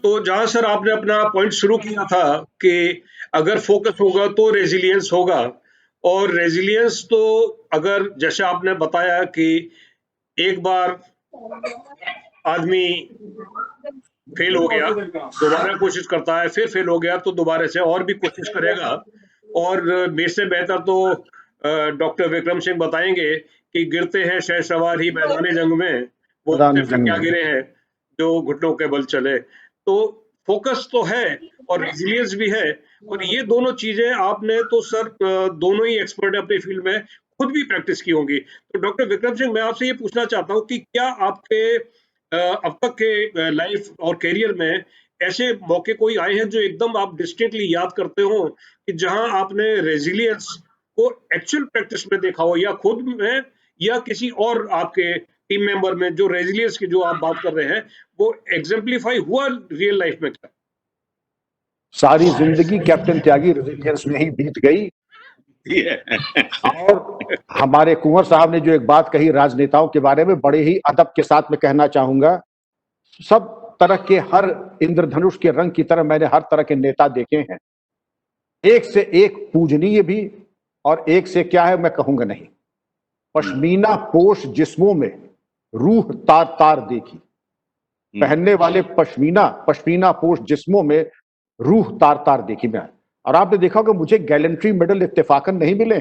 तो जहाँ सर आपने अपना पॉइंट शुरू किया था कि अगर फोकस होगा तो रेजिलियंस होगा, और रेजिलियंस तो अगर जैसे आपने बताया कि एक बार आदमी फेल हो गया, दोबारा कोशिश करता है, फिर फेल हो गया तो दोबारा से और भी कोशिश करेगा। और मेरे से बेहतर तो डॉक्टर विक्रम सिंह बताएंगे कि गिरते हैं शहसवार ही मैदान जंग में, वो मैदान सिर्फ जंग क्या में गिरे हैं जो घुटनों के बल चले। तो फोकस तो है और रेजिलियंस भी है, और ये दोनों चीजें आपने तो सर दोनों ही एक्सपर्ट है अपनी फील्ड में, खुद भी प्रैक्टिस की होंगी। तो डॉक्टर विक्रम सिंह, मैं आपसे ये पूछना चाहता हूँ कि क्या आपके अब तक के लाइफ और करियर में ऐसे मौके कोई आए हैं जो एकदम आप डिस्टिंक्टली याद करते हो, कि जहां आपने रेजिलियंस को एक्चुअल प्रैक्टिस में देखा हो, या खुद में या किसी और आपके टीम मेंबर में, जो रेजिलियंस की जो आप बात कर रहे हैं वो एग्जेम्पलीफाई हुआ रियल लाइफ में? क्या सारी जिंदगी कैप्टन त्यागी रेजिलियंस में ही बीत गई। और हमारे कुंवर साहब ने जो एक बात कही राजनेताओं के बारे में, बड़े ही अदब के साथ में कहना चाहूंगा। सब तरह के, हर इंद्रधनुष के रंग की तरह मैंने हर तरह के नेता देखे हैं, एक से एक पूजनीय भी, और एक से क्या है मैं कहूंगा नहीं। पश्मीना पोश जिस्मों में रूह तार तार देखी, पहनने वाले पश्मीना पोश जिस्मों में रूह तार तार देखी मैं। और आपने देखा होगा मुझे गैलेंट्री मेडल इत्तेफाकन नहीं मिले,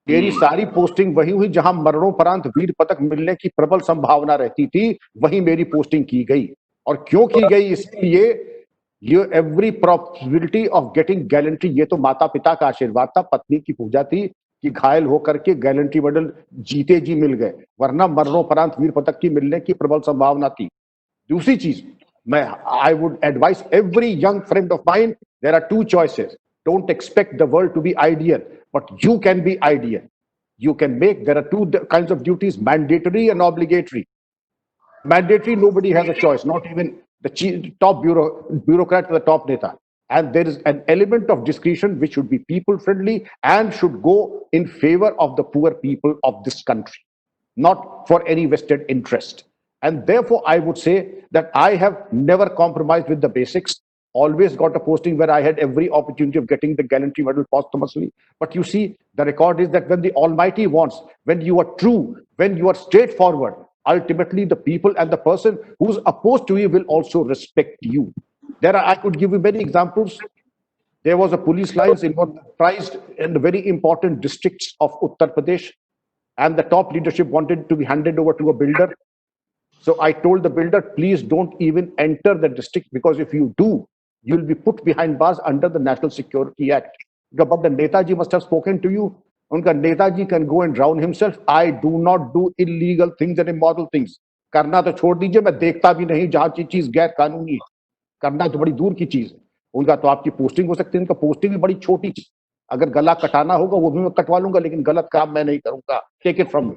मेरी सारी पोस्टिंग वही हुई जहां मरणोपरांत वीर पदक मिलने की प्रबल संभावना रहती थी, वहीं मेरी पोस्टिंग की गई। और क्यों की गई? इसलिए ये every probability of getting gallantry, ये तो माता पिता का आशीर्वाद था, पत्नी की पूजा थी कि घायल होकर के गैलेंट्री मेडल जीते जी मिल गए, वरना मरणोपरांत वीर पदक की मिलने की प्रबल संभावना थी। दूसरी चीज, मैं I would advise every young friend of mine, there are two choices, don't expect the world to be ideal, but you can be ideal. You can make, there are two kinds of duties, mandatory and obligatory. Mandatory, nobody has a choice, not even the top bureaucrat or the top neta. And there is an element of discretion which should be people friendly and should go in favor of the poor people of this country, not for any vested interest. And therefore, I would say that I have never compromised with the basics, always got a posting where I had every opportunity of getting the gallantry medal posthumously. But you see, the record is that when the Almighty wants, when you are true, when you are straightforward, ultimately the people and the person who's opposed to you will also respect you. I could give you many examples. There was a police lines prized in the very important districts of Uttar Pradesh, and the top leadership wanted to be handed over to a builder. So I told the builder, please don't even enter the district, because if you do, you'll be put behind bars under the National Security Act. But the Netaji must have spoken to you. Unka Netaji can go and drown himself. I do not do illegal things and immoral things. करना तो छोड़ दीजिए, मैं देखता भी नहीं जहां चीज गैर कानूनी है, करना तो बड़ी दूर की चीज है। उनका तो आपकी पोस्टिंग हो सकती है, उनका पोस्टिंग भी बड़ी छोटी चीज, अगर गला कटाना होगा वो भी मैं कटवा लूंगा, लेकिन गलत काम मैं नहीं करूंगा। Take it from me,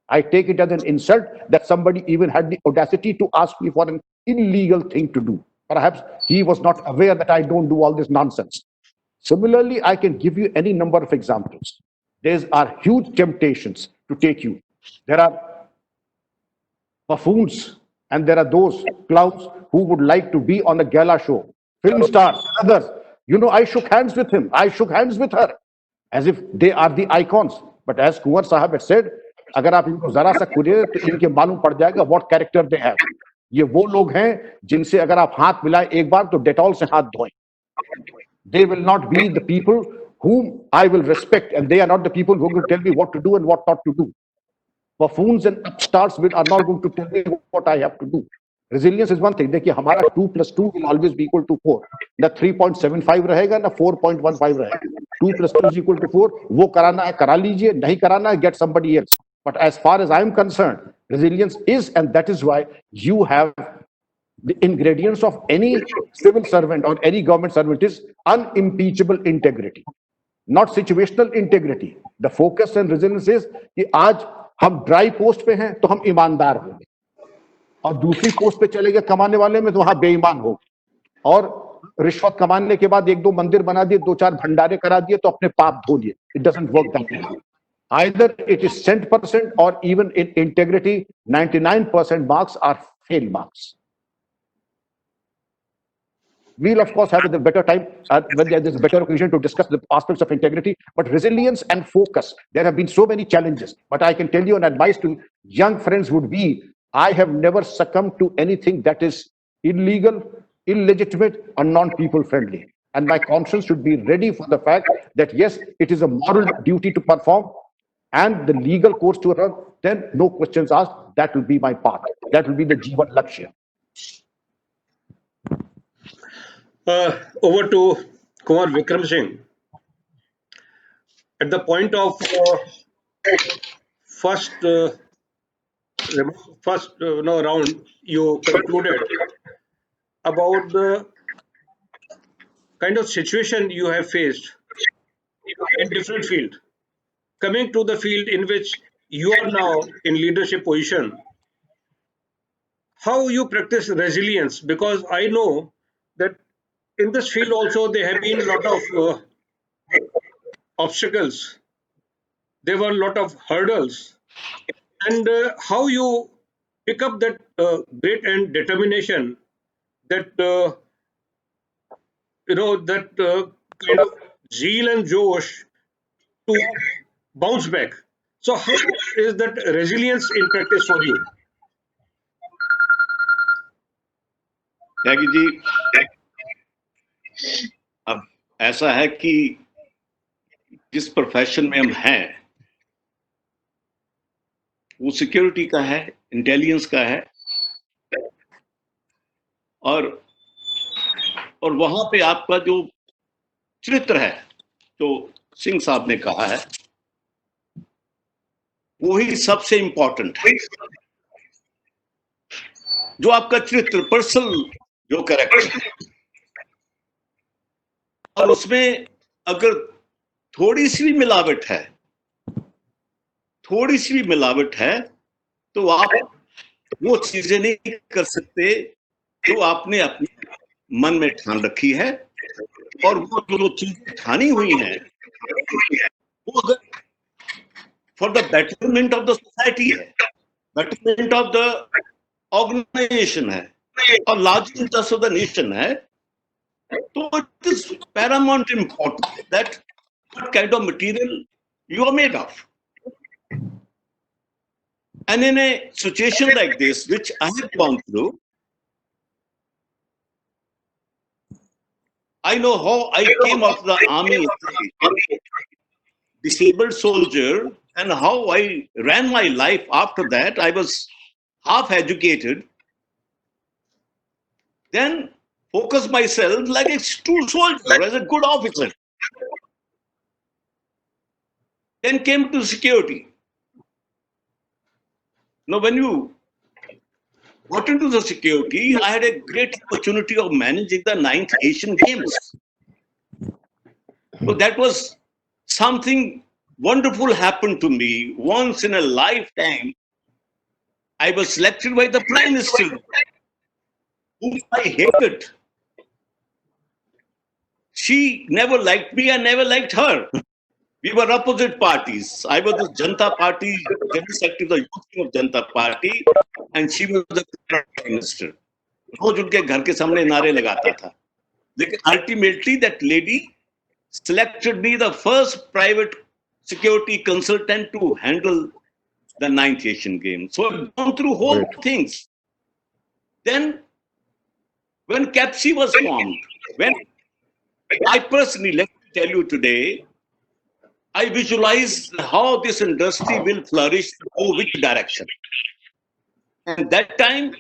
I take it as an insult that somebody even had the audacity to ask me for an illegal thing to do. Perhaps he was not aware that I don't do all this nonsense. Similarly, I can give you any number of examples. There are huge temptations to take you. There are buffoons and there are those clowns who would like to be on a gala show. Film stars, others. You know, I shook hands with him. I shook hands with her as if they are the icons. But as Kunwar Sahab had said, अगर आप इनको जरा सा खुले तो इनके मालूम पड़ जाएगा व्हाट कैरेक्टर दे हैव। ये वो लोग हैं जिनसे अगर आप हाथ मिलाएं एक बार तो डेटॉल से हाथ धोएं। They will not be the people whom I will respect, and they are not the people who will tell me what to do and what not to do. Buffoons and upstarts are not going to tell me what I have to do. Resilience is one thing. देखिए हमारा 2 + 2 will always be equal to 4. ना 3.75 रहेगा ना 4.15 रहेगा। 2 + 2 is equal to 4. वो कराना है करा लीजिए, नहीं कराना है get somebody else. But as far as I'm concerned, resilience is, and that is why you have the ingredients of any civil servant or any government servant is unimpeachable integrity, not situational integrity. The focus and resilience is कि आज हम dry post पे हैं तो हम ईमानदार होंगे, और दूसरी पोस्ट पे चले गए कमाने वाले में तो वहां बेईमान हो, और रिश्वत कमाने के बाद 1-2 मंदिर बना दिए, 2-4 भंडारे करा दिए तो अपने पाप धो लिए। It doesn't work that way. Either it is 100% or even in integrity, 99% marks are fail marks. We'll of course have a better time when there's a better occasion to discuss the aspects of integrity. But resilience and focus, there have been so many challenges. But I can tell you an advice to young friends would be, I have never succumbed to anything that is illegal, illegitimate, or non-people friendly. And my conscience should be ready for the fact that yes, it is a moral duty to perform and the legal course to run, then no questions asked. That will be my path. That will be the Jivan Lakshya. Over to Kumar Vikram Singh. At the point of first round, you concluded about the kind of situation you have faced in different field. Coming to the field in which you are now in leadership position, how you practice resilience? Because I know that in this field also there have been a lot of obstacles. There were a lot of hurdles, and how you pick up that grit and determination, that that kind of zeal and josh to bounce back. So how is that resilience in practice for you? Tyagi ji, अब ऐसा है कि जिस profession में हम हैं वो security का है, इंटेलिजेंस का है, और वहां पे आपका जो चरित्र है, जो सिंह साहब ने कहा है, वो ही सबसे इंपॉर्टेंट है। जो आपका चरित्र, पर्सनल जो कैरेक्टर, और उसमें अगर थोड़ी सी भी मिलावट है, तो आप वो चीजें नहीं कर सकते जो आपने अपने मन में ठान रखी है। और वो जो चीजें ठानी हुई हैं, वो अगर for the betterment of the society है, बेटरमेंट ऑफ द ऑर्गेनाइजेशन है, और large interest of the nation है, तो it is Paramount important that what kind of material you are made of. And in a situation like this, which I have gone through, I know how I came out of the army as a disabled soldier, and how I ran my life after that. I was half educated, then focused myself like a true soldier, as a good officer. Then came to security. Now, when you got into the security, I had a great opportunity of managing the 9th Asian Games. So that was something wonderful happened to me. Once in a lifetime, I was selected by the Prime Minister, whom I hated. She never liked me, I never liked her. We were opposite parties. I was the Janata Party, General Secretary of the Youth Wing of Janata Party, and she was the Prime Minister. रोज उनके घर के सामने नारे लगाता था. लेकिन ultimately that lady selected me the first private security consultant to handle the 9th Asian Games. So I've gone through whole things. Then when CAPSI was formed, when I personally, let me tell you today, I visualized how this industry will flourish, go which direction. And that time,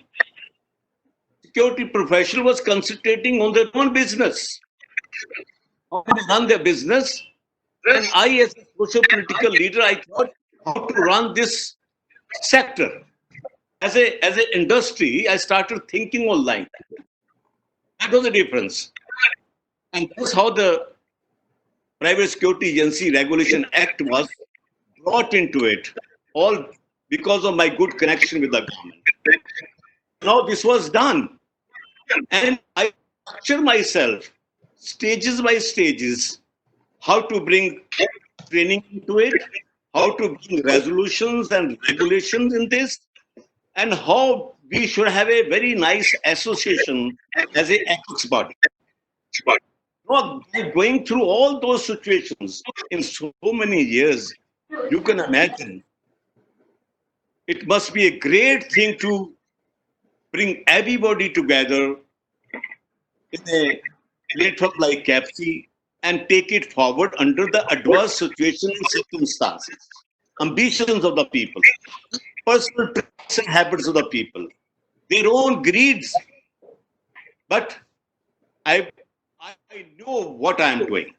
security professional was concentrating on their own business, how to run their business. And I, as a social political leader, I thought how to run this sector. As an industry, I started thinking online. That was the difference. And that's how the Private Security Agency Regulation Act was brought into it, all because of my good connection with the government. Now this was done. And I structure myself, stages by stages, how to bring training into it, how to bring resolutions and regulations in this, and how we should have a very nice association as an ethics body. No, going through all those situations in so many years, you can imagine it must be a great thing to bring everybody together in a platform like CAPC and take it forward under the adverse situation and circumstances, ambitions of the people, personal traits and habits of the people, their own greeds. But I know what I am doing.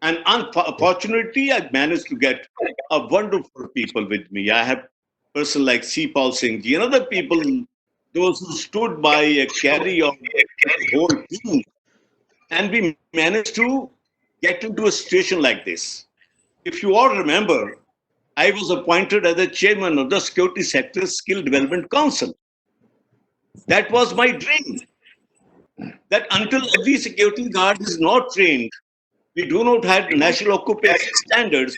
And unfortunately, I managed to get a wonderful people with me. I have person like C. Paul Singh Ji and other people, those who stood by a carry of the whole team. And we managed to get into a situation like this. If you all remember, I was appointed as the chairman of the Security Sector Skill Development Council. That was my dream. That until every security guard is not trained, we do not have national occupation standards,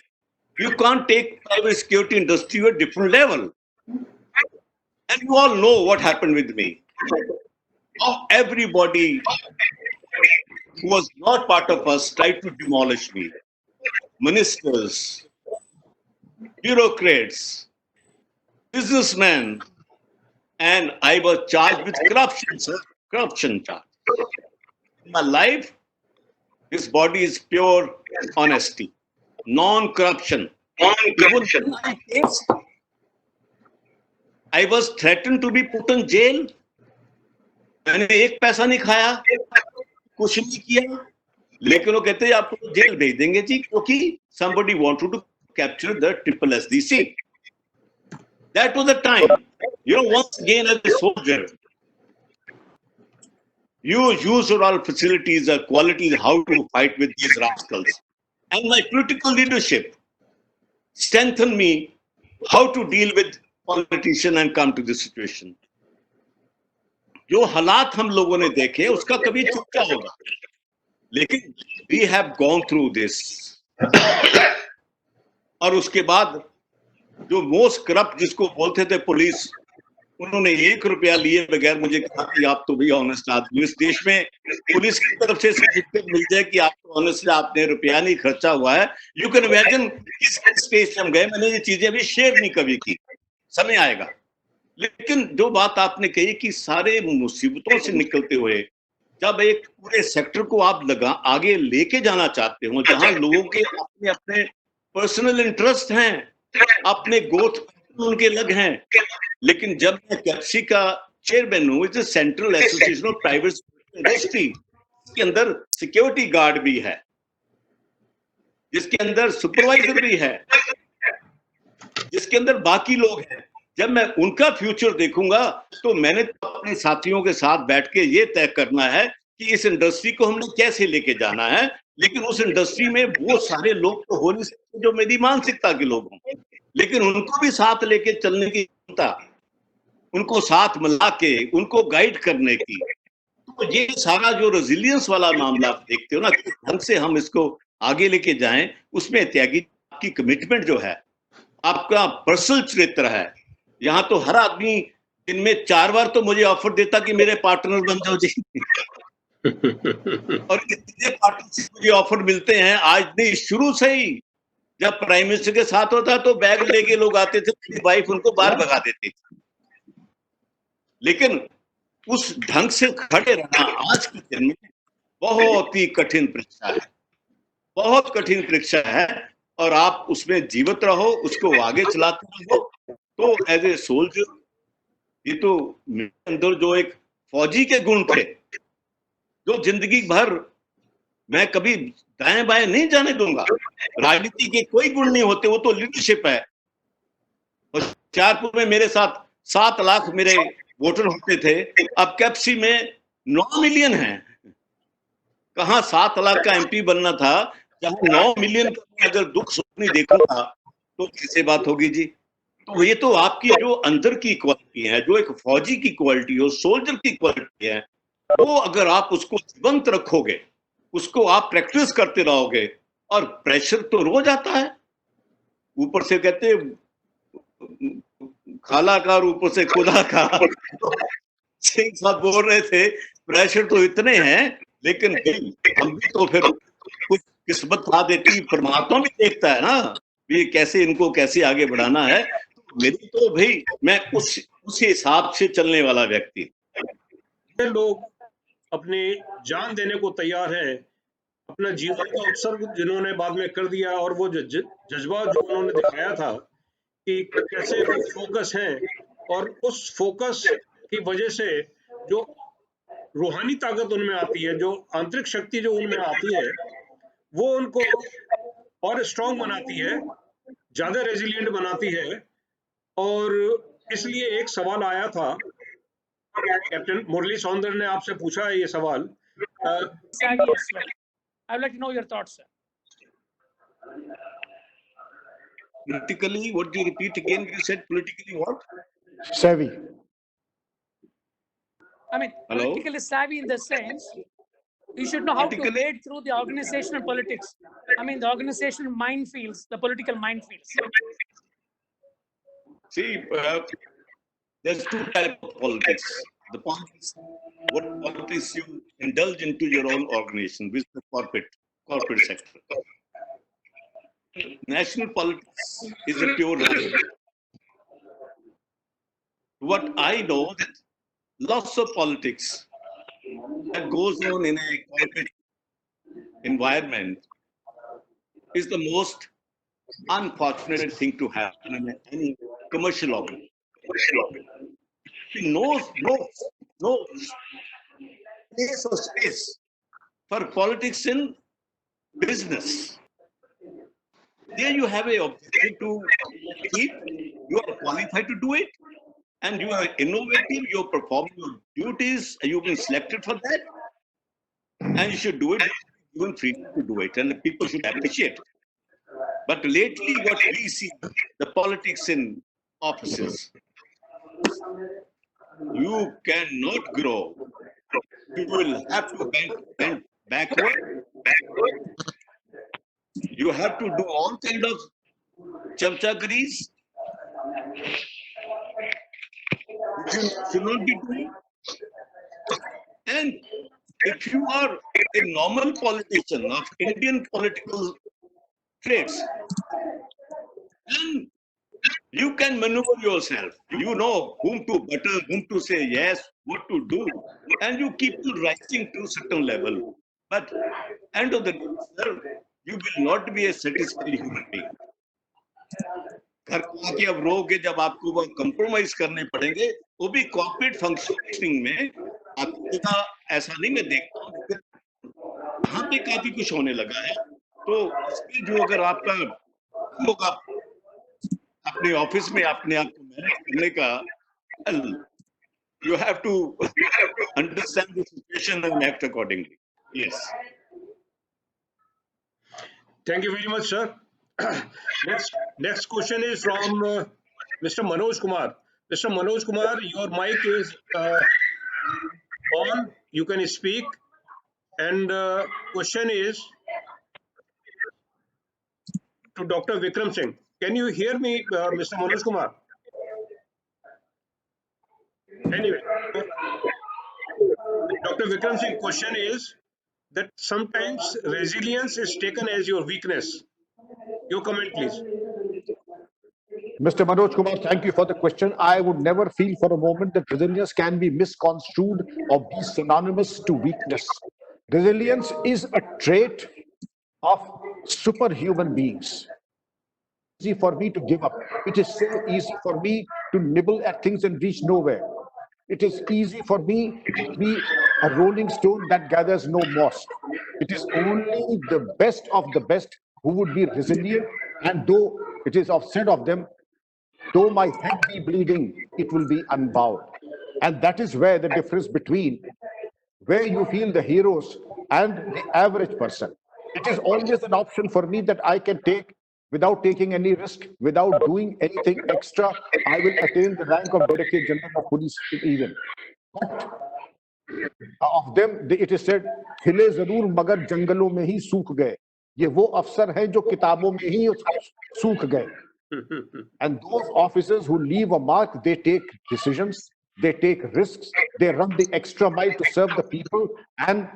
you can't take private security industry to a different level. And you all know what happened with me. Everybody who was not part of us tried to demolish me. Ministers, bureaucrats, businessmen, and I was charged with corruption, sir. Corruption charge. In my life, this body is pure honesty, non-corruption. Even I was threatened to be put in jail. मैंने एक पैसा नहीं खाया, कुछ नहीं किया, लेकिन वो कहते हैं आपको जेल भेज देंगे जी, क्योंकि somebody wanted to capture the triple SDC. That was the time. Once again as a soldier, you use your all facilities or qualities how to fight with these rascals. And my political leadership strengthened me how to deal with politicians and come to this situation. जो हालात हम लोगों ने देखे उसका कभी चुका होगा, लेकिन we have gone through this. और उसके बाद जो मोस्ट करप्ट जिसको बोलते थे पुलिस, उन्होंने 1 रुपया लिए बगैर मुझे कहा कि आप तो भी ऑनेस्ट आदमी, इस देश में पुलिस की तरफ से सर्टिफिकेट मिल जाए कि आपको ऑनेस्ट आपने रुपया नहीं खर्चा हुआ है. यू कैन इमेजिन किस स्टेज से हम गए. मैंने ये चीजें अभी शेयर नहीं कभी की, समय आएगा. लेकिन जो बात आपने कही कि सारे मुसीबतों से निकलते हुए जब एक पूरे सेक्टर को आप आगे लेके जाना चाहते हो, जहां लोगों के अपने अपने पर्सनल इंटरेस्ट हैं, अपने गोथ उनके अलग हैं, लेकिन जब मैं कैप्सी का चेयरमैन हूं, it's central association of private industry, इसके अंदर सिक्योरिटी गार्ड भी है, जिसके अंदर सुपरवाइजर भी है, जिसके अंदर बाकी लोग हैं. जब मैं उनका फ्यूचर देखूंगा तो मैंने तो अपने साथियों के साथ बैठ के ये तय करना है कि इस इंडस्ट्री को हमने कैसे लेके जाना है. लेकिन उस इंडस्ट्री में वो सारे लोग तो हो नहीं सकते जो मेरी मानसिकता के लोग हों, लेकिन उनको भी साथ लेके चलने की क्षमता, उनको साथ मिला के उनको गाइड करने की. तो ये सारा जो रेजिलियंस वाला मामला आप देखते हो ना, किस ढंग से हम इसको आगे लेके जाएं, उसमें त्यागी की कमिटमेंट जो है, आपका पर्सनल चरित्र है. यहाँ तो हर आदमी दिन में 4 बार तो मुझे ऑफर देता कि मेरे पार्टनर बन जाओ जी. और कितने पार्टनर मुझे ऑफर मिलते हैं आज नहीं, शुरू से ही जब प्राइम मिनिस्टर के साथ होता तो बैग लेके लोग आते थे, मेरी वाइफ उनको बाहर भगा देती थी. लेकिन उस ढंग से खड़े रहना आज के दिन में बहुत ही कठिन परीक्षा है, बहुत कठिन परीक्षा है. और आप उसमें जीवित रहो, उसको आगे चलाते रहो. तो एज ए सोल्जर, ये तो मेरे अंदर जो एक फौजी के गुण थे, जो जिंदगी भर मैं कभी दाएं बाएं नहीं जाने दूंगा. राजनीति के कोई गुण नहीं होते, वो तो लीडरशिप है. और होशियारपुर में मेरे साथ 7 लाख मेरे वोटर होते थे, अब कैप्सी में 9 मिलियन है. कहाँ 7 लाख का एमपी बनना था, जहां 9 मिलियन का अगर दुख सुख नहीं देखूंगा तो कैसे बात होगी जी. तो ये तो आपकी जो अंदर की क्वालिटी है, जो एक फौजी की क्वालिटी हो, सोल्जर की क्वालिटी है, वो अगर आप उसको जीवंत रखोगे, उसको आप प्रैक्टिस करते रहोगे, और प्रेशर तो रोज आता है. ऊपर से कहते खाला का और ऊपर से खुदा का. सिंह साहब बोल रहे थे प्रेशर तो इतने हैं लेकिन दिल हम भी तो फिर कुछ किस्मत खा देती, परमात्मा भी देखता है ना ये कैसे इनको कैसे आगे बढ़ाना है। तो मेरी तो भाई मैं उस हिसाब से चलने वाला व्यक्ति। ये लोग अपनी जान देने को तैयार है, अपना जीवन का उत्सर्ग जिन्होंने बाद में कर दिया, और वो जज्बा जो उन्होंने दिखाया था कि कैसे वो फोकस है, और उस फोकस की वजह से जो रूहानी ताकत उनमें आती है, जो आंतरिक शक्ति जो उनमें आती है, वो उनको और स्ट्रांग बनाती है, ज्यादा रेजिलिएंट बनाती है। और इसलिए एक सवाल आया था, कैप्टन मुरली सौंदर ने आपसे पूछा है ये सवाल। Savvy as well. I would like to know your thoughts, sir. Politically, what do you repeat again? You said politically what? savvy. I mean, Hello? politically savvy in the sense you should know how to Politically- wade through the organizational politics. I mean, the organizational minefields, the political minefields. See, there's two types of politics. The politics, what politics you indulge into your own organization, which is the corporate sector. National politics is a pure national. What I know that lots of politics that goes on in a corporate environment is the most unfortunate thing to happen in any commercial organization. No place or space for politics in business. There you have a objective to keep, you are qualified to do it, and you are innovative, you are performing your duties, you've been selected for that, and you should do it, given freedom to do it, and the people should appreciate it. But lately, what we see, the politics in offices, you cannot grow. You will have to bend backward. You have to do all kind of chamchagaris. You should not be doing. And if you are a normal politician of Indian political traits, then you can maneuver yourself. You know whom to butter, whom to say yes, what to do, and you keep on rising to a certain level. But end of the day, sir, you will not be a satisfied human being. घर को आके अब रोगे जब आपको वो compromise करने पड़ेंगे, वो भी कॉर्पोरेट फंक्शनिंग में आपका ऐसा नहीं मैं देखता हूँ, यहाँ पे काफी कुछ होने लगा है। तो इसमें जो अगर आपका होगा अपने ऑफिस में अपने आप को मैनेज करने का, you have to understand the situation and act accordingly. Yes. Thank you very much, sir. Next question is from Mr. Manoj Kumar. Mr. Manoj Kumar, your mic is on. You can speak. And question is to Dr. Vikram Singh. Can you hear me, Mr. Manoj Kumar? Anyway, Dr. Vikram Singh, question is that sometimes resilience is taken as your weakness. Your comment, please. Mr. Manoj Kumar, thank you for the question. I would never feel for a moment that resilience can be misconstrued or be synonymous to weakness. Resilience is a trait of superhuman beings. Easy for me to give up. It is so easy for me to nibble at things and reach nowhere. It is easy for me to be a rolling stone that gathers no moss. It is only the best of the best who would be resilient, and though it is said of them, though my head be bleeding, it will be unbowed. And that is where the difference between where you feel the heroes and the average person. It is always an option for me that I can take without taking any risk, without doing anything extra. I will attain the rank of Director General of Police even. But of them, it is said, खिले जरूर मगर जंगलों में ही सूख गए. ये वो अफसर हैं जो किताबों में ही सूख गए. And those officers who leave a mark, they take decisions, they take risks, they run the extra mile to serve the people and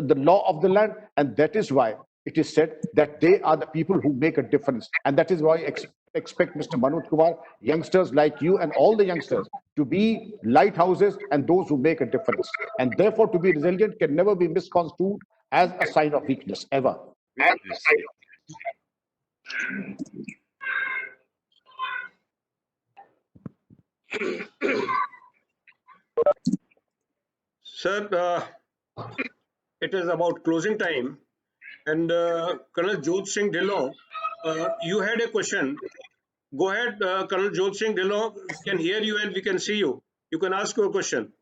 the law of the land. And that is why it is said that they are the people who make a difference. And that is why I expect Mr. Manoj Kumar, youngsters like you and all the youngsters, to be lighthouses and those who make a difference. And therefore, to be resilient can never be misconstrued as a sign of weakness, ever. Sir, it is about closing time. And Colonel Jodh Singh Dhillon, you had a question. Go ahead, Colonel Jodh Singh Dhillon. We can hear you and we can see you. You can ask your question.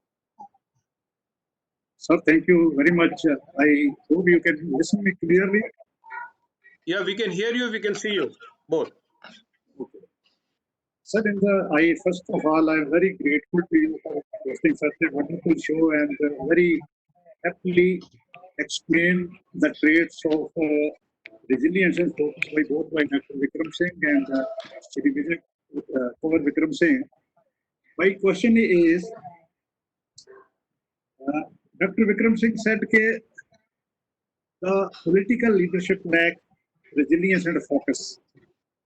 Sir, thank you very much. I hope you can listen me clearly. Yeah, we can hear you, we can see you, both. Sir, first of all, I'm very grateful to you for hosting such a wonderful show and very happily explain the traits of resilience and focus by Dr. Vikram Singh and Shri Vijay Kumar Vikram Singh. My question is, Dr. Vikram Singh said that the political leadership lack resilience and focus.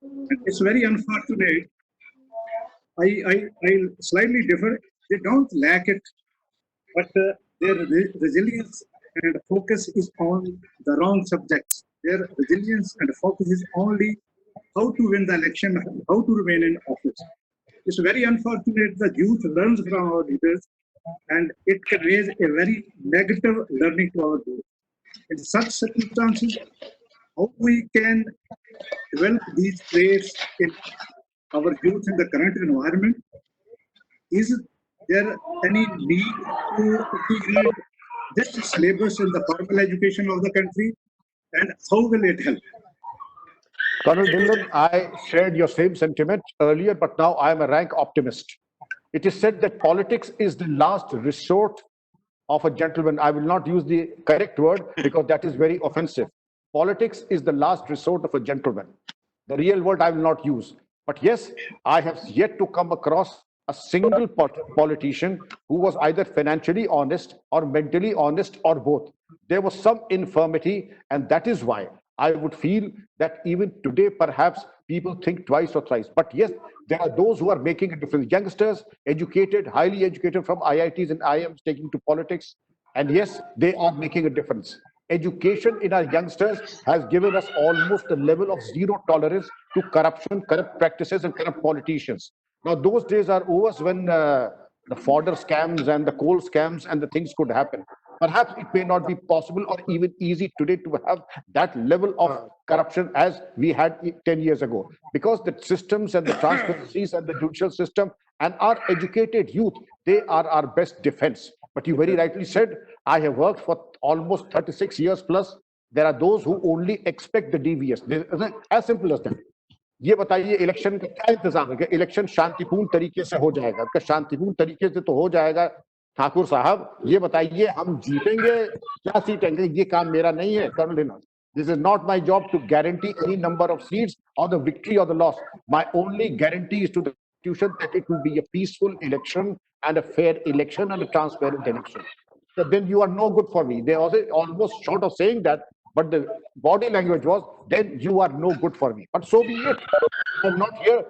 And it's very unfortunate. I slightly differ. They don't lack it, but their resilience and focus is on the wrong subjects. Their resilience and focus is only how to win the election, how to remain in office. It's very unfortunate the youth learns from our leaders, and it can raise a very negative learning to our youth. In such circumstances, how we can develop these traits in our youth in the current environment? Is there any need to integrate this syllabus in the formal education of the country? And how will it help? Colonel Dhillon, I shared your same sentiment earlier, but now I am a rank optimist. It is said that politics is the last resort of a gentleman. I will not use the correct word because that is very offensive. Politics is the last resort of a gentleman. The real word I will not use. But yes, I have yet to come across a single politician who was either financially honest or mentally honest or both. There was some infirmity, and that is why I would feel that even today, perhaps people think twice or thrice. But yes, there are those who are making a difference. Youngsters, educated, highly educated from IITs and IIMs taking to politics. And yes, they are making a difference. Education in our youngsters has given us almost a level of zero tolerance to corruption, corrupt practices, and corrupt politicians. Now, those days are over when the fodder scams and the coal scams and the things could happen. Perhaps it may not be possible or even easy today to have that level of corruption as we had 10 years ago, because the systems and the transparencies and the judicial system and our educated youth, they are our best defense. But you very rightly said, I have worked for almost 36 years plus. There are those who only expect the devious. As simple as that. ये बताइए election का क्या इंतजाम है? Election शांतिपूर्ण तरीके से हो जाएगा? शांतिपूर्ण तरीके से तो हो जाएगा ठाकुर साहब, ये बताइए हम जीतेंगे क्या सीटेंगे? ये काम मेरा नहीं है, colonel. This is not my job to guarantee any number of seats or the victory or the loss. My only guarantee is to the institution that it will be a peaceful election and a fair election and a transparent election. So then you are no good for me. They also almost short of saying that, but the body language was, then you are no good for me. But so be it. I'm not here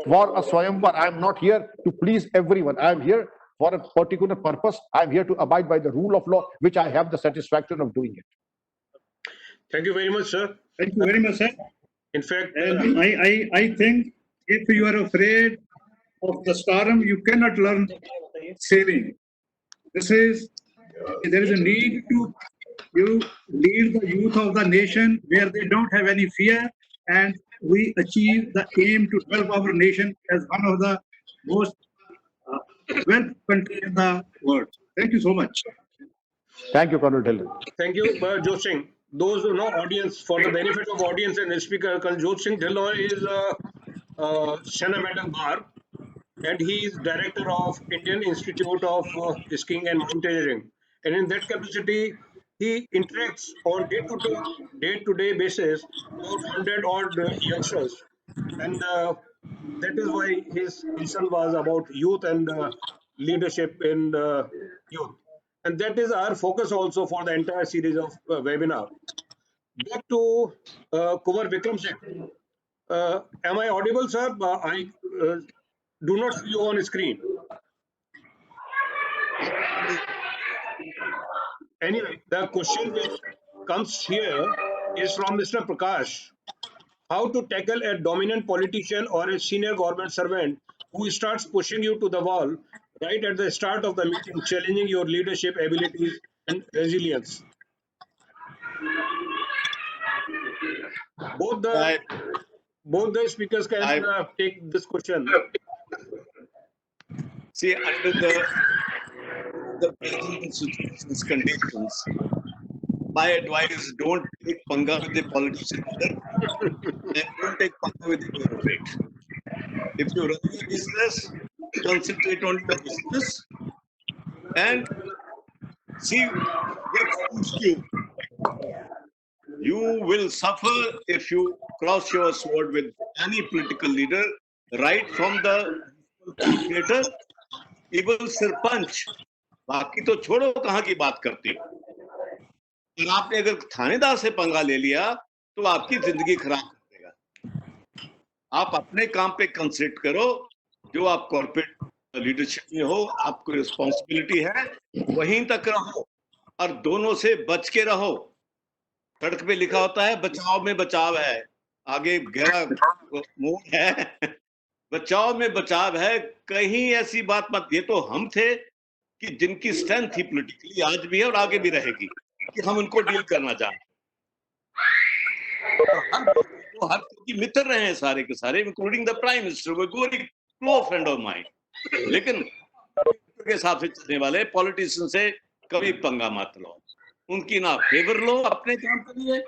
for a Swayamvar. I'm not here to please everyone. I'm here for a particular purpose. I'm here to abide by the rule of law, which I have the satisfaction of doing it. Thank you very much, sir. Thank you very much, sir. In fact, And I think if you are afraid of the storm, you cannot learn sailing. There is a need to lead the youth of the nation where they don't have any fear, and we achieve the aim to develop our nation as one of the most wealth countries in the world. Thank you so much. Thank you, Colonel Dhillon. thank you, Jodh Singh. Those who know audience, for the benefit of audience and the speaker, Colonel Jodh Singh Dhillon is Shanna Bar, and he is director of Indian Institute of Skiing and Mountaineering. And in that capacity, he interacts on day-to-day basis about 100 odd youngsters, and that is why his concern was about youth and leadership in youth. And that is our focus also for the entire series of webinar. Back to Kumar Vikram Singh. Am I audible, sir? I do not see you on screen. Anyway, the question which comes here is from Mr. Prakash. How to tackle a dominant politician or a senior government servant who starts pushing you to the wall right at the start of the meeting, challenging your leadership abilities and resilience? Both the both the speakers can take this question. See, under the present situations conditions, my advice: don't take panga with the politician and don't take panga with the bureaucrat. If you run your business, concentrate on your business and see what suits you. You will suffer if you cross your sword with any political leader, right from the creator, even sarpanch. बाकी तो छोड़ो कहाँ की बात करते हो. और आपने अगर थानेदार से पंगा ले लिया तो आपकी जिंदगी खराब कर देगा. आप अपने काम पे कंसंट्रेट करो. जो आप कॉर्पोरेट लीडरशिप में हो, आपको रिस्पॉन्सिबिलिटी है, वहीं तक रहो और दोनों से बच के रहो. सड़क पे लिखा होता है बचाव में बचाव है, आगे गहरा मोड़ है. बचाव में बचाव है, कहीं ऐसी बात मत. ये तो हम थे कि जिनकी स्ट्रेंथ थी पॉलिटिकली, आज भी है और आगे भी रहेगी, कि हम उनको डील करना चाहते. हर कोई मित्र रहे हैं सारे के सारे, इंक्लूडिंग द प्राइम मिनिस्टर, वो very close friend of mine. लेकिन के हिसाब से चलने वाले पॉलिटिशियन से कभी पंगा मत लो. उनकी ना फेवर लो अपने काम के लिए,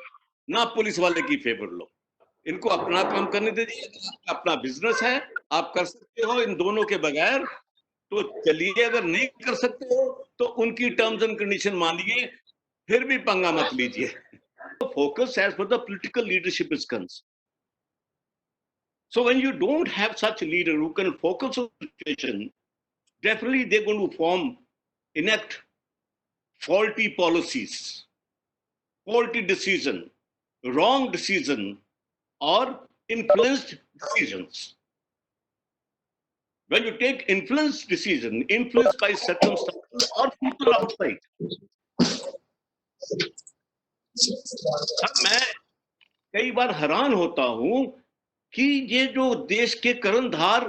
ना पुलिस वाले की फेवर लो. इनको अपना काम करने दीजिए. अपना बिजनेस है, आप कर सकते हो इन दोनों के बगैर तो चलिए. अगर नहीं कर सकते हो तो उनकी टर्म्स एंड कंडीशन मानिए, फिर भी पंगा मत लीजिए. Focus as for the political leadership is concerned. So when you don't have such a leader who can focus on the situation, definitely they're going to enact faulty policies, faulty decision, wrong decision, or influenced decisions. When you take influenced decision, influenced by circumstances or people outside. मैं कई बार हैरान होता हूं कि ये जो देश के कर्णधार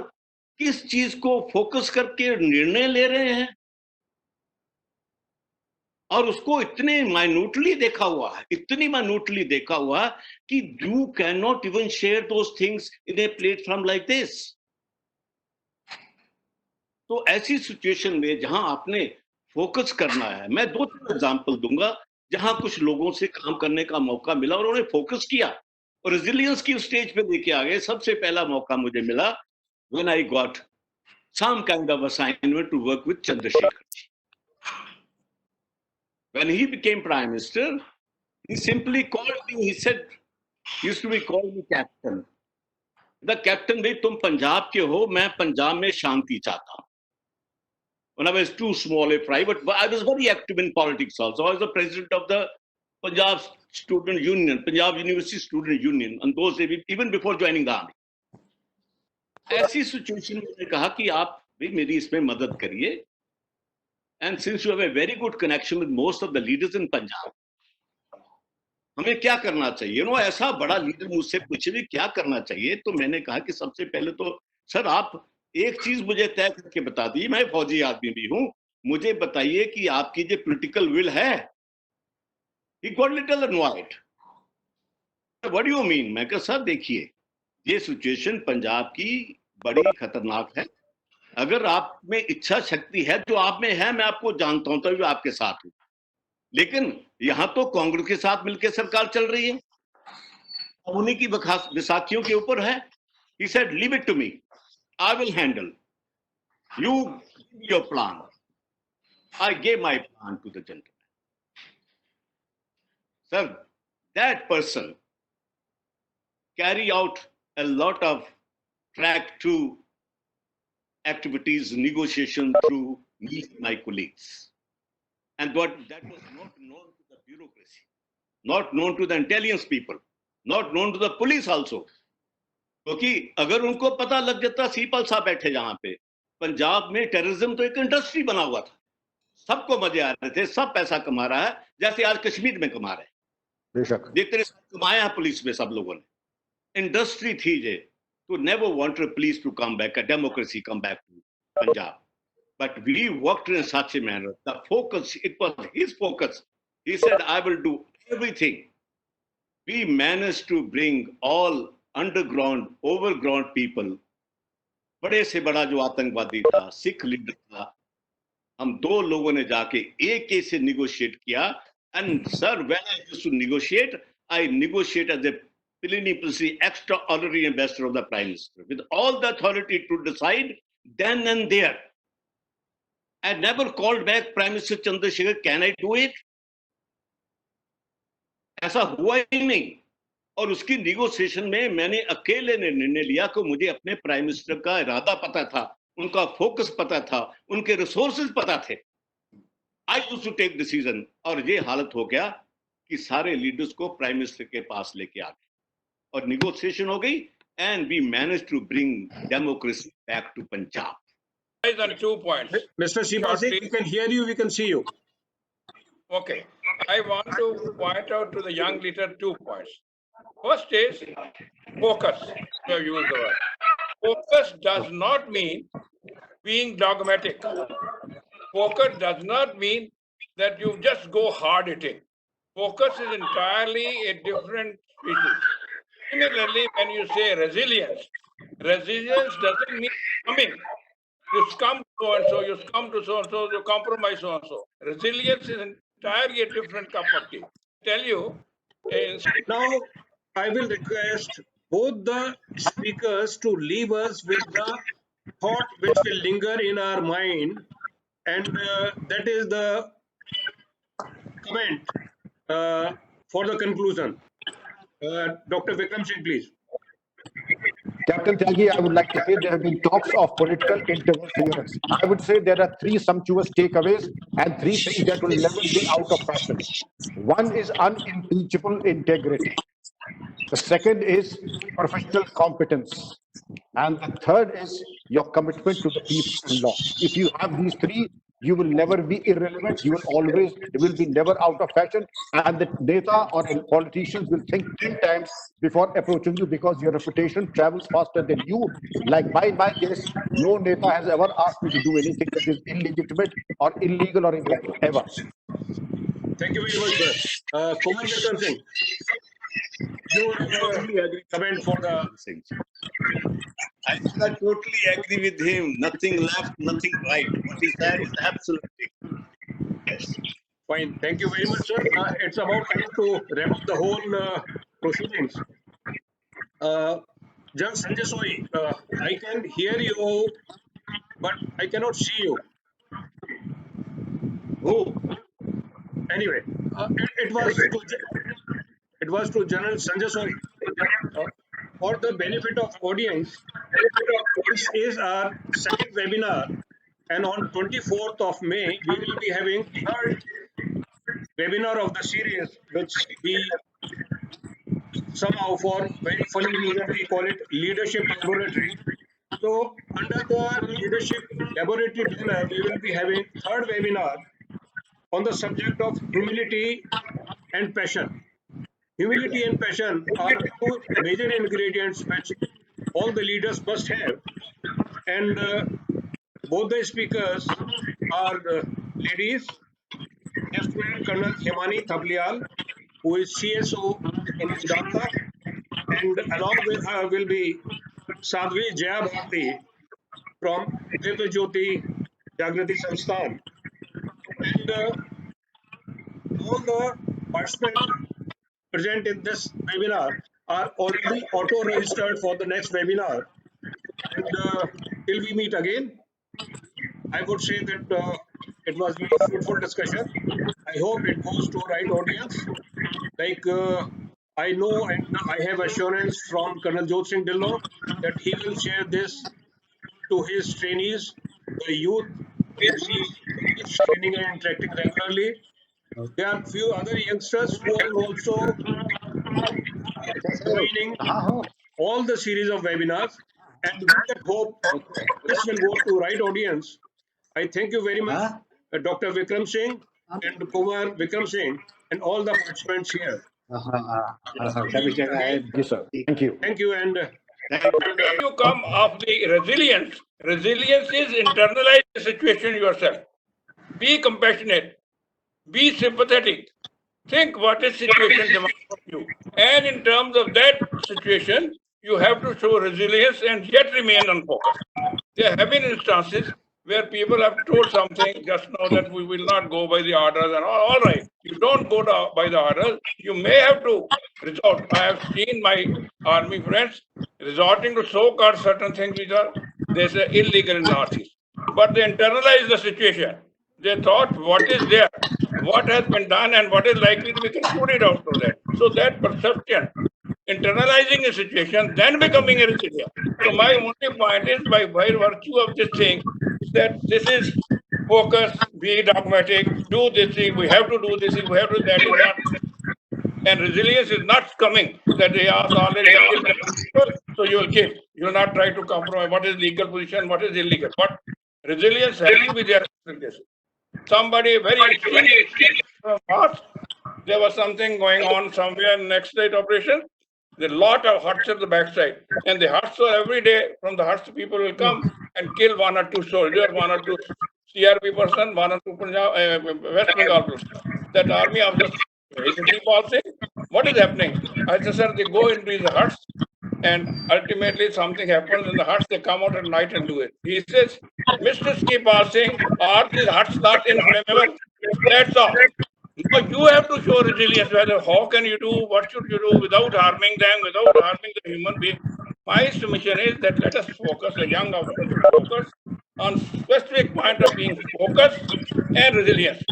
किस चीज को फोकस करके निर्णय ले रहे हैं और उसको इतने माइन्यूटली देखा हुआ है, इतनी माइन्यूटली देखा हुआ कि you can not even share those things in a platform like this. तो ऐसी सिचुएशन में जहां आपने फोकस करना है, मैं 2-3 एग्जांपल दूंगा जहां कुछ लोगों से काम करने का मौका मिला और उन्होंने फोकस किया और रेजिलियंस की स्टेज पे लेके आ गए. सबसे पहला मौका मुझे मिला when I got some kind of assignment to work with Chandrashekhar ji. When he became prime minister, he simply called me. He said, used to be called me captain. The captain, भाई तुम पंजाब के हो, मैं पंजाब में शांति चाहता हूं. When I was too small a fry, but I was very active in politics also. I was the president of the Punjab Student Union, Punjab University Student Union, and those days, even before joining the army. ऐसी situation में मैंने कहा कि आप भी मेरी इसमें मदद करिए. And since you have a very good connection with most of the leaders in Punjab, हमें क्या करना चाहिए? ऐसा बड़ा लीडर मुझसे पूछे भी क्या करना चाहिए, तो मैंने कहा कि सबसे पहले तो सर आप एक चीज मुझे तय करके बता दी. मैं फौजी आदमी भी हूं, मुझे बताइए कि आपकी जो पॉलिटिकल विल है. He got little annoyed. What do you mean? मैं कहा सर देखिए, ये सिचुएशन पंजाब की बड़ी खतरनाक है. अगर आप में इच्छा शक्ति है, जो आप में है, मैं आपको जानता हूं, तभी आपके साथ हूं. लेकिन यहां तो कांग्रेस के साथ मिलकर सरकार चल रही है, उन्हीं की विसाखियों के ऊपर है. He said, leave it to me. I will handle. You give your plan. I gave my plan to the gentleman. Sir, that person carry out a lot of track to activities, negotiation through me and my colleagues. And that was not known to the bureaucracy, not known to the intelligence people, not known to the police also. क्योंकि अगर उनको पता लग जाता, सीपल साहब बैठे जहां पे, पंजाब में टेररिज्म तो एक इंडस्ट्री बना हुआ था, सबको मजे आ रहे थे, सब पैसा कमा रहा है, जैसे आज कश्मीर में कमा रहे हैं। बेशक देखते रहे कमाया है पुलिस में सब लोगों ने, इंडस्ट्री थी जे, तो never wanted police to come back, democracy come back to Punjab. But we worked in such a manner. The focus, it was his focus. He said, I will do everything. We managed to bring all underground, overground people. बड़े से बड़ा जो आतंकवादी था, Sikh leader था, हम दो लोगों ने जाके एक से negotiate किया. And sir, when I used to negotiate, I negotiate as a plenipotentiary extraordinary ambassador of the Prime Minister with all the authority to decide then and there. I never called back Prime Minister Chandrasekhar, can I do it? ऐसा हुआ ही नहीं. और उसकी negotiation में मैंने अकेले ने निर्णय लिया कि मुझे अपने प्राइम मिनिस्टर का इरादा पता था, उनका फोकस पता था, उनके रिसोर्सेज पता थे. I used to take decision. और ये हालत हो गया कि सारे लीडर्स को प्राइम मिनिस्टर के पास लेके आ गए और निगोशिएशन हो गई. And we manage to bring democracy back to Punjab. On 2 points. Mr. Sipasik, we can hear you, we can see you. Okay. I want to point out to the young leader 2 points. First is focus. You have used the word. Focus does not mean being dogmatic. Focus does not mean that you just go hard hitting. Focus is entirely a different species. Similarly, when you say resilience doesn't mean coming. You succumb to so and so, you succumb to so and so, you compromise so and so. Resilience is entirely a different cup of tea. Tell you, Now, I will request both the speakers to leave us with the thought which will linger in our mind, and that is the comment for the conclusion. Dr. Vikram Singh, please. Captain Tyagi, I would like to say there have been talks of political interference. I would say there are 3 sumptuous takeaways and 3 things that will never be out of fashion. One is unimpeachable integrity. The second is professional competence. And the third is your commitment to the peace and law. If you have these 3, you will never be irrelevant. You will be never out of fashion. And the neta or politicians will think 10 times before approaching you because your reputation travels faster than you. Like by my case, no neta has ever asked me to do anything that is illegitimate or illegal or illegal, ever. Thank you very much, sir. Kumar Vikram Singh, your comment for the... I totally agree with him. Nothing left, nothing right. What he said is absolutely. Yes. Fine. Thank you very much, sir. It's about time to wrap up the whole proceedings. Judge Sanjay Soy, I can hear you, but I cannot see you. Oh, Anyway, it was to General Sanjay Soy. For the benefit of audience, this is our second webinar, and on 24th of May, we will be having third webinar of the series, which we somehow, for very funny reason, we call it Leadership Laboratory. So, under the Leadership Laboratory banner, we will be having third webinar on the subject of humility and passion. Humility and passion are 2 major ingredients which all the leaders must have, and both the speakers are ladies. Lieutenant Colonel Himani Thaplial, who is CSO in Dhaka, and along with her will be Sadhvi Jaya Bharti from Divya Jyoti Jagrati Sansthan, and all the participants present in this webinar are already auto-registered for the next webinar. And till we meet again, I would say that it was a very fruitful discussion. I hope it goes to right audience. Like I know and I have assurance from Colonel Jyot Singh Dhillon that he will share this to his trainees, the youth, whom he keeps training and interacting regularly. There are few other youngsters who are also joining all the series of webinars, and with that hope, this will go to right audience. I thank you very much, Dr. Vikram Singh and Kumar Vikram Singh, and all the participants here. Yes, sir. Thank you. Thank you, and You come of the resilience. Resilience is internalize the situation yourself. Be compassionate. Be sympathetic. Think what is situation demands of you. And in terms of that situation, you have to show resilience and yet remain unfocused. There have been instances where people have told something just now that we will not go by the orders and all right. You don't go by the orders. You may have to resort. I have seen my army friends resorting to so-called certain things which are, they say, illegal in Northeast. But they internalize the situation. They thought what is there, what has been done, and what is likely to be concluded out of that. So that perception, internalizing a situation, then becoming a resilient. So my only point is, by virtue of this thing, that this is focus, be dogmatic, do this thing, we have to do this thing, we have to do that. Is not, and resilience is not coming that they are already killed people, so you will kill. You will not try to compromise what is legal position, what is illegal. But resilience has to be there. Somebody very extremely fast. There was something going on somewhere in next state operation. There are a lot of huts at the backside, and the huts are every day. From the huts, people will come and kill one or two soldiers, one or two CRP person, one or two Punjab, West Bengal person. That army officer, he keep on saying, "What is happening?" I said, "Sir, they go into the huts, and ultimately something happens in the huts. They come out at night and do it." He says, "Mr. Skipal Singh, are these huts not inflammable?" That's all. No, you have to show resilience. Whether how can you do, what should you do without harming them, without harming the human being. My submission is that let us focus, the young officers focus on specific point of being focused and resilience.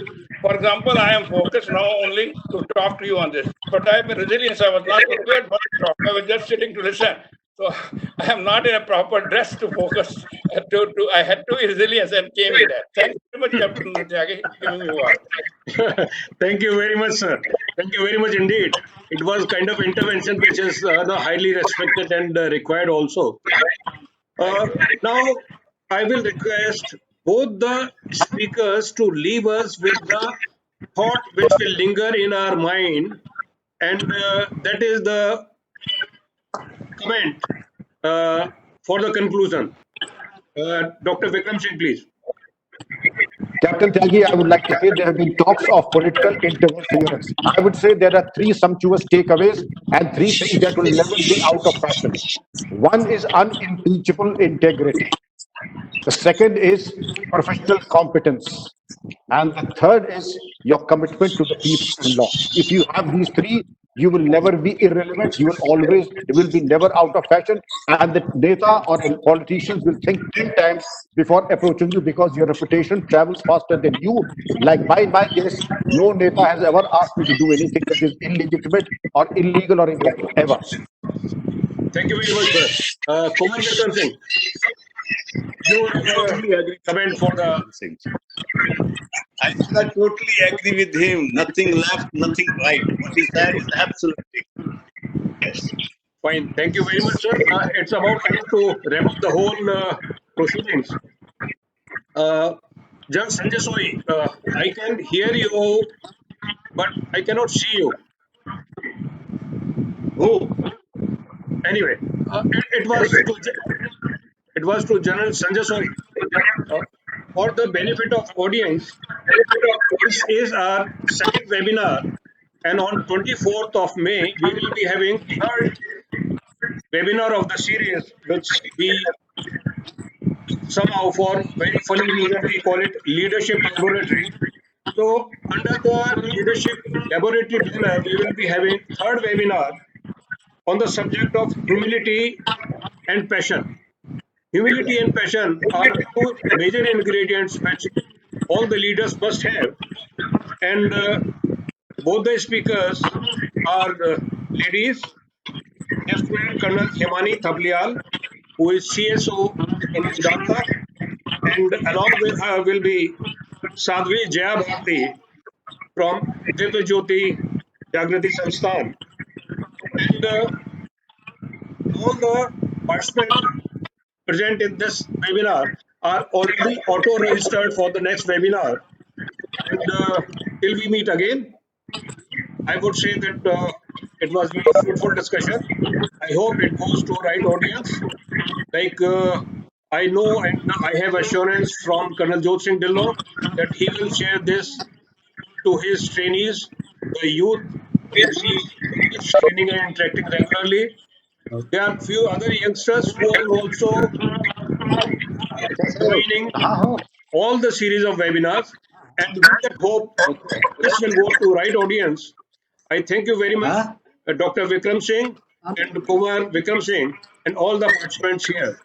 For example, I am focused now only to talk to you on this, but I am resilience. I was not prepared for the talk. I was just sitting to listen. So I am not in a proper dress to focus. I had to be resilient and came with that. Thank you very much, Captain Tyagi, giving me word. thank you very much, sir. Thank you very much indeed. It was kind of intervention which is highly respected and required also. Now, I will request both the speakers to leave us with the thought which will linger in our mind, and that is the comment for the conclusion. Dr. Vikram Singh, please. Captain Tyagi, I would like to say there have been talks of political interference. I would say there are three sumptuous takeaways and three things that will never be out of fashion. One is unimpeachable integrity. The second is professional competence. And the third is your commitment to the peace and law. If you have these three, you will never be irrelevant. You will be never out of fashion. And the data or the politicians will think 10 times before approaching you because your reputation travels faster than you. Like by my guess, no Neta has ever asked me to do anything that is illegitimate or illegal or illegal, ever. Thank you very much, sir. Kumar Vikram Singh, your comment for the. I totally agree with him. Nothing left, nothing right. What he said is absolutely. Yes. Fine. Thank you very much, sir. It's about time to wrap up the whole proceedings. Just Sanjay Soi, I can hear you, but I cannot see you. Oh, Anyway, it was to General Sanjay Soi. For the benefit of audience, this is our second webinar, and on 24th of May, we will be having third webinar of the series, which we somehow, for very funny reason, we call it Leadership Laboratory. So, under the Leadership Laboratory banner, we will be having third webinar on the subject of humility and passion. Humility and passion are two major ingredients which all the leaders must have, and both the speakers are ladies, Lieutenant Colonel Himani Thaplial who is CSO in Uganda, and along with her will be Sadhvi Jaya Bharti from Divya Jyoti Jagrati Sansthan. And all the participants present in this webinar are already auto-registered for the next webinar. And till we meet again, I would say that it was very fruitful discussion. I hope it goes to right audience. Like I know and I have assurance from Colonel Jot Singh Dhillon that he will share this to his trainees, the youth, whom he keeps training and interacting regularly. There are few other youngsters who are also joining all the series of webinars. And with that hope, this will go to right audience. I thank you very much, Dr. Vikram Singh and Kumar Vikram Singh, and all the participants here.